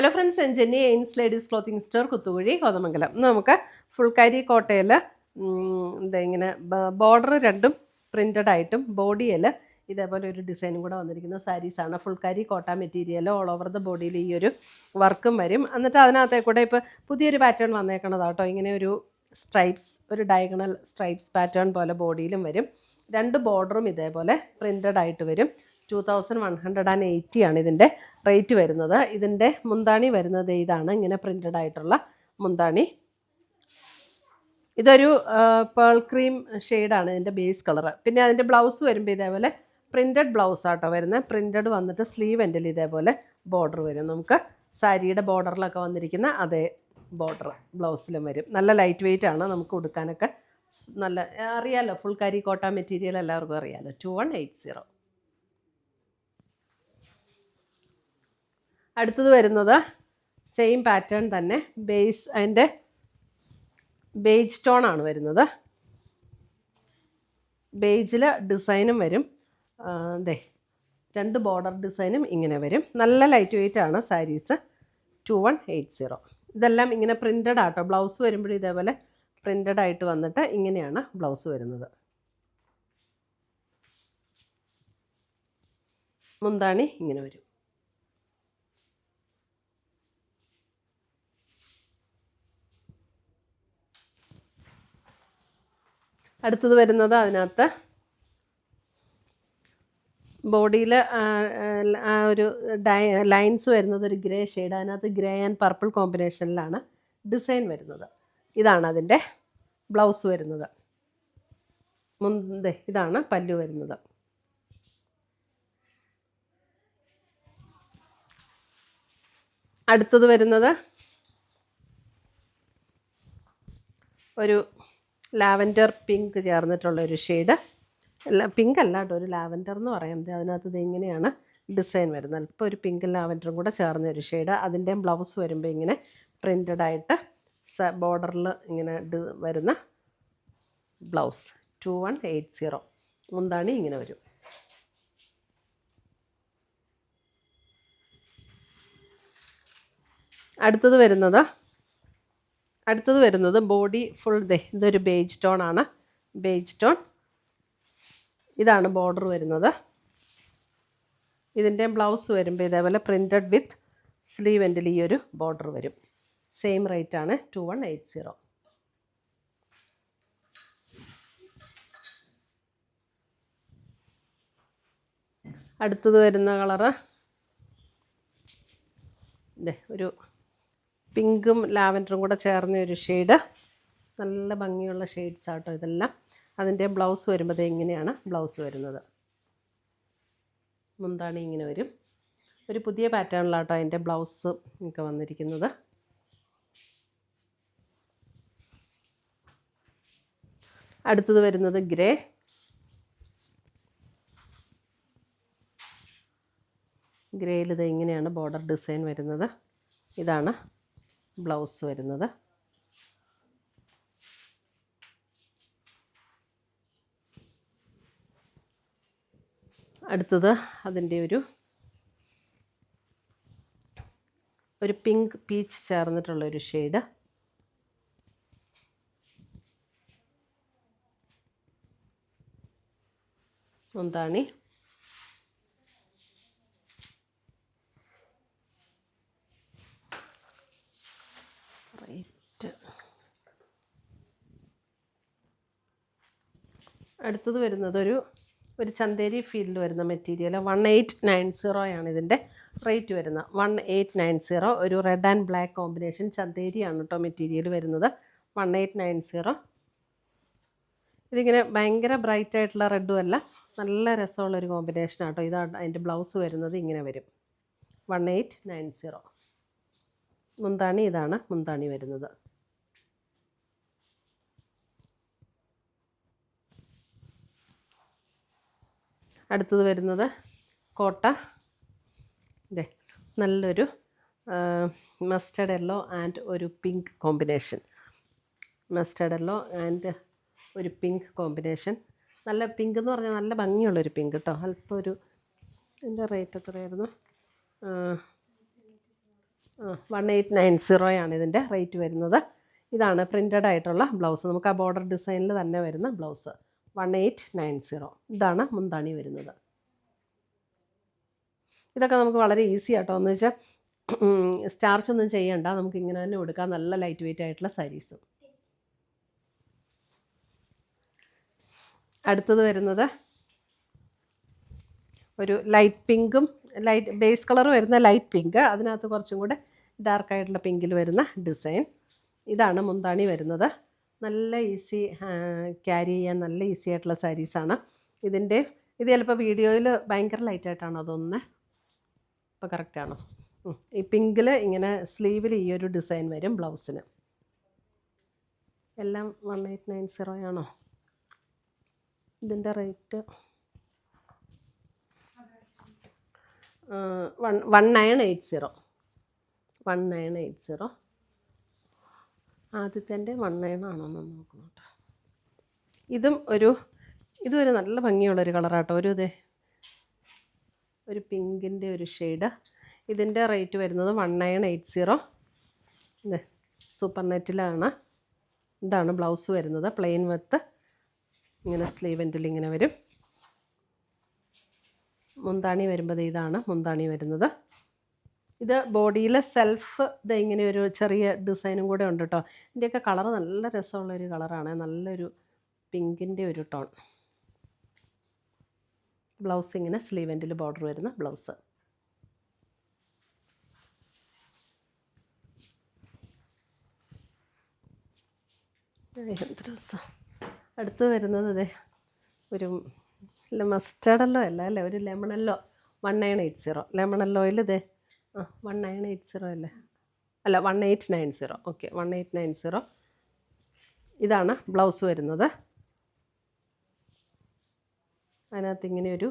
Hello friends, Jenny എയിൻസ് ladies clothing store, Kuthukuzhi, Kothamangalam. നമുക്ക് ഫുൾക്കാരി കോട്ടയിൽ ഇങ്ങനെ ബോർഡർ രണ്ടും പ്രിൻ്റഡ് ആയിട്ടും ബോഡിയിൽ ഇതേപോലെ ഒരു ഡിസൈനും കൂടെ വന്നിരിക്കുന്ന സാരീസാണ്. ഫുൾക്കാരി കോട്ട മെറ്റീരിയൽ ഓൾ ഓവർ ദ ബോഡിയിൽ ഈ ഒരു വർക്കും വരും. എന്നിട്ട് അതിനകത്തെ കൂടെ ഇപ്പോൾ പുതിയൊരു പാറ്റേൺ വന്നേക്കണതാട്ടോ. ഇങ്ങനെ ഒരു സ്ട്രൈപ്സ്, ഒരു ഡയഗണൽ സ്ട്രൈപ്സ് പാറ്റേൺ പോലെ ബോഡിയിലും വരും. രണ്ട് ബോർഡറും ഇതേപോലെ പ്രിൻ്റഡ് ആയിട്ട് വരും. 2180 ആണ് ഇതിൻ്റെ റേറ്റ് വരുന്നത്. ഇതിൻ്റെ മുന്താണി വരുന്നത് ഇതാണ്, ഇങ്ങനെ പ്രിൻ്റഡ് ആയിട്ടുള്ള മുന്താണി. ഇതൊരു പേൾ ക്രീം ഷെയ്ഡാണ് ഇതിൻ്റെ ബേസ് കളറ്. പിന്നെ അതിൻ്റെ ബ്ലൗസ് വരുമ്പോൾ ഇതേപോലെ പ്രിൻ്റഡ് ബ്ലൗസാട്ടോ വരുന്നത്. പ്രിൻ്റഡ് വന്നിട്ട് സ്ലീവ് എൻഡിൽ ഇതേപോലെ ബോർഡർ വരും. നമുക്ക് സാരിയുടെ ബോർഡറിലൊക്കെ വന്നിരിക്കുന്ന അതേ ബോർഡർ ബ്ലൗസിലും വരും. നല്ല ലൈറ്റ് വെയിറ്റ് ആണ്, നമുക്ക് ഉടുക്കാനൊക്കെ നല്ല അറിയാമല്ലോ. ഫുൾക്കാരി കോട്ട മെറ്റീരിയൽ എല്ലാവർക്കും അറിയാമല്ലോ. 2180. അടുത്തത് വരുന്നത് സെയിം പാറ്റേൺ തന്നെ, ബേസ് അതിൻ്റെ ബേജ് ടോണാണ് വരുന്നത്. ബേജിൽ ഡിസൈനും വരും. രണ്ട് ബോർഡർ ഡിസൈനും ഇങ്ങനെ വരും. നല്ല ലൈറ്റ് വെയിറ്റ് ആണ് സാരീസ്. 2180. ഇതെല്ലാം ഇങ്ങനെ പ്രിൻ്റഡ് ആട്ടോ. ബ്ലൗസ് വരുമ്പോഴും ഇതേപോലെ പ്രിൻ്റഡ് ആയിട്ട് വന്നിട്ട് ഇങ്ങനെയാണ് ബ്ലൗസ് വരുന്നത്. മുന്താണി ഇങ്ങനെ വരും. അടുത്തത് വരുന്നത് അതിനകത്ത് ബോഡിയിൽ ഒരു ലൈൻസ് വരുന്നത് ഒരു ഗ്രേ ഷെയ്ഡ്. അതിനകത്ത് ഗ്രേ ആൻഡ് പർപ്പിൾ കോമ്പിനേഷനിലാണ് ഡിസൈൻ വരുന്നത്. ഇതാണ് അതിൻ്റെ ബ്ലൗസ് വരുന്നത്. ഇതാണ് പല്ലു വരുന്നത്. അടുത്തത് വരുന്നത് ഒരു ലാവൻഡർ പിങ്ക് ചേർന്നിട്ടുള്ളൊരു ഷെയ്ഡ്. പിങ്ക് അല്ല കേട്ടോ, ഒരു ലാവൻഡർ എന്ന് പറയാം. അതിനകത്ത് ഇത് ഇങ്ങനെയാണ് ഡിസൈൻ വരുന്നത്. അല്പം ഒരു പിങ്കും ലാവൻഡറും കൂടെ ചേർന്നൊരു ഷെയ്ഡ്. അതിൻ്റെ ബ്ലൗസ് വരുമ്പോൾ ഇങ്ങനെ പ്രിൻ്റഡ് ആയിട്ട് ബോർഡറിൽ ഇങ്ങനെ വരുന്ന ബ്ലൗസ്. 2180. മുന്താണി ഇങ്ങനെ വരും. അടുത്തത് വരുന്നത് ബോഡി ഫുൾ ഇതൊരു ബേജ് ടോൺ ആണ്. Beige tone. ഇതാണ് ബോർഡർ വരുന്നത്. ഇതിൻ്റെ ബ്ലൗസ് വരുമ്പോൾ ഇതേപോലെ പ്രിൻ്റഡ് വിത്ത് സ്ലീവ് എൻഡിൽ ഈ ഒരു ബോർഡർ വരും. സെയിം റേറ്റ് ആണ്, 2180. അടുത്തത് വരുന്ന കളറ് ഒരു പിങ്കും ലാവൻഡറും കൂടെ ചേർന്ന ഒരു ഷെയ്ഡ്. നല്ല ഭംഗിയുള്ള ഷെയ്ഡ്സ് ആട്ടോ ഇതെല്ലാം. അതിൻ്റെ ബ്ലൗസ് വരുമ്പോൾ ഇങ്ങനെയാണ് ബ്ലൗസ് വരുന്നത്. മുന്താണി ഇങ്ങനെ വരും. ഒരു പുതിയ പാറ്റേണിലാട്ടോ അതിൻ്റെ ബ്ലൗസ് ഒക്കെ വന്നിരിക്കുന്നത്. അടുത്തത് വരുന്നത് ഗ്രേ. ഗ്രേയിൽ ഇങ്ങനെയാണ് ബോർഡർ ഡിസൈൻ വരുന്നത്. ഇതാണ് ബ്ലൗസ് വരുന്നത്. അടുത്തത് അതിൻ്റെ ഒരു പിങ്ക് പീച്ച് ചേർന്നിട്ടുള്ളൊരു ഷെയ്ഡ്. മുന്താണി. അടുത്തത് വരുന്നത് ഒരു ചന്തേരി ഫീൽഡ് വരുന്ന മെറ്റീരിയൽ. 1890 ആണ് ഇതിൻ്റെ റേറ്റ് വരുന്നത്. 1890. ഒരു റെഡ് ആൻഡ് ബ്ലാക്ക് കോമ്പിനേഷൻ ചന്തേരിയാണ് കേട്ടോ മെറ്റീരിയൽ വരുന്നത്. 1890. ഇതിങ്ങനെ ഭയങ്കര ബ്രൈറ്റ് ആയിട്ടുള്ള റെഡും അല്ല, നല്ല രസമുള്ളൊരു കോമ്പിനേഷൻ ആട്ടോ. ഇതാണ് അതിൻ്റെ ബ്ലൗസ് വരുന്നത്. ഇങ്ങനെ വരും. 1890. മുന്താണി ഇതാണ് മുന്താണി വരുന്നത്. അടുത്തത് വരുന്നത് കോട്ട. നല്ലൊരു മസ്റ്റർഡ് യെല്ലോ ആൻഡ് ഒരു pink combination. Mustard yellow and ഒരു പിങ്ക് കോമ്പിനേഷൻ. നല്ല പിങ്ക് എന്ന് പറഞ്ഞാൽ നല്ല ഭംഗിയുള്ളൊരു പിങ്ക് കേട്ടോ. അല്പം ഇതിൻ്റെ റേറ്റ് എത്രയായിരുന്നു? 1890 ആണ് ഇതിൻ്റെ റേറ്റ് വരുന്നത്. ഇതാണ് പ്രിൻ്റഡ് ആയിട്ടുള്ള ബ്ലൗസ്. നമുക്ക് ആ ബോർഡർ ഡിസൈനിൽ തന്നെ വരുന്ന ബ്ലൗസ് 1890. ഇതാണ് മുന്താണി വരുന്നത്. ഇതൊക്കെ നമുക്ക് വളരെ ഈസി ആട്ടോ. എന്ന് വെച്ചാൽ സ്റ്റാർച്ചൊന്നും ചെയ്യണ്ട, നമുക്ക് ഇങ്ങനെ തന്നെ കൊടുക്കാം. നല്ല ലൈറ്റ് വെയിറ്റ് ആയിട്ടുള്ള സാരീസ്. അടുത്തത് വരുന്നത് ഒരു ലൈറ്റ് പിങ്കും ലൈറ്റ് ബേസ് കളർ വരുന്ന ലൈറ്റ് പിങ്ക്, അതിനകത്ത് കുറച്ചും കൂടെ ഡാർക്കായിട്ടുള്ള പിങ്കിൽ വരുന്ന ഡിസൈൻ. ഇതാണ് മുന്താണി വരുന്നത്. നല്ല ഈസി ക്യാരി ചെയ്യാൻ നല്ല ഈസി ആയിട്ടുള്ള സാരീസാണ്. ഇത് ചിലപ്പോൾ വീഡിയോയിൽ ഭയങ്കര ലൈറ്റായിട്ടാണ് അതൊന്ന്. ഇപ്പോൾ കറക്റ്റാണോ? ഈ പിങ്കിൽ ഇങ്ങനെ സ്ലീവിൽ ഈ ഒരു ഡിസൈൻ വരും ബ്ലൗസിന്. എല്ലാം 1890 ആണോ? ഇതിൻ്റെ റേറ്റ് 1980. 1980. ആദ്യത്തെ 19 ആണോ എന്ന് നോക്കണം കേട്ടോ. ഇതും ഒരു നല്ല ഭംഗിയുള്ളൊരു കളറാട്ടോ. ഒരു പിങ്കിൻ്റെ ഒരു ഷെയ്ഡ്. ഇതിൻ്റെ റേറ്റ് വരുന്നത് 1980. സൂപ്പർ നെറ്റിലാണ്. ഇതാണ് ബ്ലൗസ് വരുന്നത്. പ്ലെയിൻ വിത്ത് ഇങ്ങനെ സ്ലീവ് എൻഡിൽ ഇങ്ങനെ വരും. മുന്താണി വരുമ്പോൾ ഇതാണ് മുന്താണി വരുന്നത്. ഇത് ബോഡിയിൽ സെൽഫ് ഇങ്ങനെ ഒരു ചെറിയ ഡിസൈനും കൂടെ ഉണ്ട് കേട്ടോ. ഇതിൻ്റെയൊക്കെ കളർ നല്ല രസമുള്ളൊരു കളറാണ്. നല്ലൊരു പിങ്കിൻ്റെ ഒരു ടോൺ. ബ്ലൗസ് ഇങ്ങനെ സ്ലീവ് എൻഡിൽ ബോർഡർ വരുന്ന ബ്ലൗസ്. എന്ത് രസം. അടുത്ത് വരുന്നത് ഒരു മസ്റ്റേർഡല്ലോ അല്ലേ, ഒരു ലെമണല്ലോ. 1980. ലെമണല്ലോയിൽ 1980 അല്ലേ, അല്ല 1890. ഓക്കെ, 1890. ഇതാണ് ബ്ലൗസ് വരുന്നത്. അതിനകത്ത് ഇങ്ങനെ ഒരു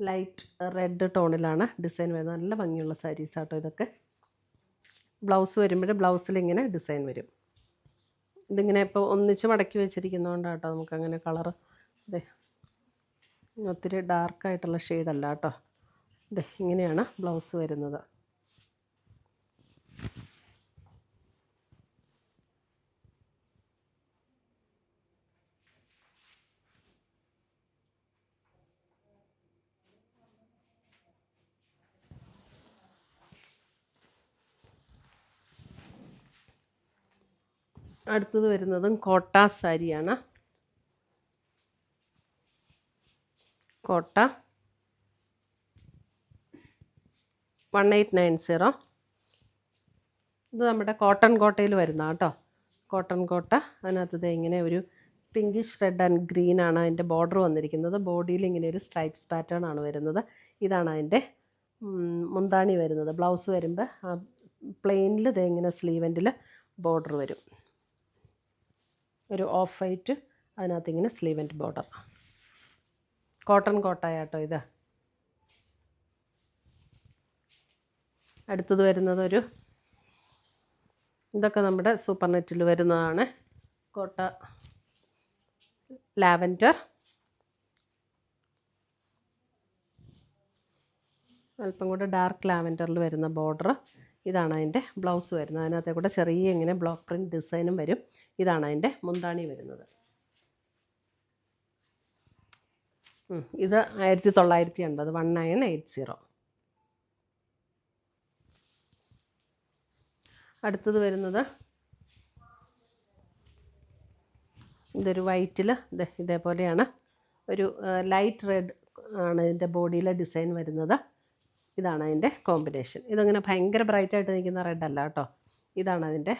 ലൈറ്റ് റെഡ് ടോണിലാണ് ഡിസൈൻ വരുന്നത്. നല്ല ഭംഗിയുള്ള സാരീസാട്ടോ ഇതൊക്കെ. ബ്ലൗസ് വരുമ്പോൾ ബ്ലൗസിൽ ഇങ്ങനെ ഡിസൈൻ വരും. ഇതിങ്ങനെ ഇപ്പോൾ ഒന്നിച്ച് മടക്കി വെച്ചിരിക്കുന്നതുകൊണ്ടാട്ടോ നമുക്കങ്ങനെ കളറ് ഒത്തിരി ഡാർക്കായിട്ടുള്ള ഷെയ്ഡല്ല കേട്ടോ. ഇങ്ങനെയാണ് ബ്ലൗസ് വരുന്നത്. അടുത്തത് വരുന്നതും കോട്ട സാരിയാണ്. കോട്ട 1890. ഇത് നമ്മുടെ കോട്ടൺ കോട്ടയിൽ വരുന്ന കേട്ടോ. കോട്ടൺ കോട്ട. അതിനകത്ത് ഇങ്ങനെ ഒരു പിങ്കിഷ് റെഡ് ആൻഡ് ഗ്രീൻ ആണ് അതിൻ്റെ ബോർഡർ വന്നിരിക്കുന്നത്. ബോഡിയിൽ ഇങ്ങനെ ഒരു സ്ട്രൈപ്സ് പാറ്റേൺ ആണ് വരുന്നത്. ഇതാണ് അതിൻ്റെ മുന്താണി വരുന്നത്. ബ്ലൗസ് വരുമ്പോൾ പ്ലെയിനിൽ ഇങ്ങനെ സ്ലീവ് എൻഡിൽ ബോർഡർ വരും. ഒരു ഓഫ് വൈറ്റ്, അതിനകത്ത് ഇങ്ങനെ സ്ലീവ് എൻഡ് ബോർഡർ. കോട്ടൺ കോട്ടായാട്ടോ ഇത്. അടുത്തത് വരുന്നത് ഇതൊക്കെ നമ്മുടെ സൂപ്പർ നെറ്റിൽ വരുന്നതാണ്. കോട്ട ലാവൻഡർ. അല്പം കൂടെ ഡാർക്ക് ലാവൻഡറിൽ വരുന്ന ബോർഡർ. ഇതാണ് അതിൻ്റെ ബ്ലൗസ് വരുന്നത്. അതിനകത്തെ കൂടെ ചെറിയ ഇങ്ങനെ ബ്ലോക്ക് പ്രിൻറ്റ് ഡിസൈനും വരും. ഇതാണ് അതിൻ്റെ മുന്താണി വരുന്നത്. ഇത് 1980. 1980. അടുത്തത് വരുന്നത് ഇതൊരു വൈറ്റിൽ ഇതേപോലെയാണ്. ഒരു ലൈറ്റ് റെഡ് ആണ് ഇതിൻ്റെ ബോഡിയിലെ ഡിസൈൻ വരുന്നത്. ഇതാണ് അതിൻ്റെ കോമ്പിനേഷൻ. ഇതങ്ങനെ ഭയങ്കര ബ്രൈറ്റായിട്ട് നിൽക്കുന്ന റെഡ് അല്ല കേട്ടോ. ഇതാണ് അതിൻ്റെ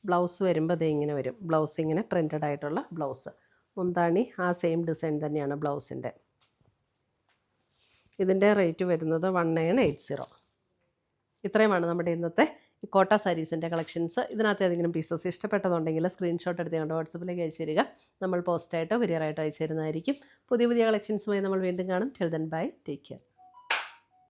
ബ്ലൗസ് വരുമ്പോൾ ഇങ്ങനെ വരും. ബ്ലൗസ് ഇങ്ങനെ പ്രിൻറ്റഡ് ആയിട്ടുള്ള ബ്ലൗസ്. മുന്താണി ആ സെയിം ഡിസൈൻ തന്നെയാണ് ബ്ലൗസിൻ്റെ. ഇതിൻ്റെ റേറ്റ് വരുന്നത് 1980. ഇത്രയുമാണ് നമ്മുടെ ഇന്നത്തെ ഈ കോട്ട സാരീസിൻ്റെ കളക്ഷൻസ്. ഇതിനകത്ത് ഏതെങ്കിലും പീസസ് ഇഷ്ടപ്പെട്ടതുണ്ടെങ്കിൽ സ്ക്രീൻഷോട്ട് എടുത്ത് കൊണ്ട് വാട്സപ്പിലേക്ക് അയച്ചു തരിക. നമ്മൾ പോസ്റ്റായിട്ടോ കൊറിയറായിട്ടോ അയച്ചു തരുന്നതായിരിക്കും. പുതിയ കളക്ഷൻസുമായി നമ്മൾ വീണ്ടും കാണും. Till then bye, take care.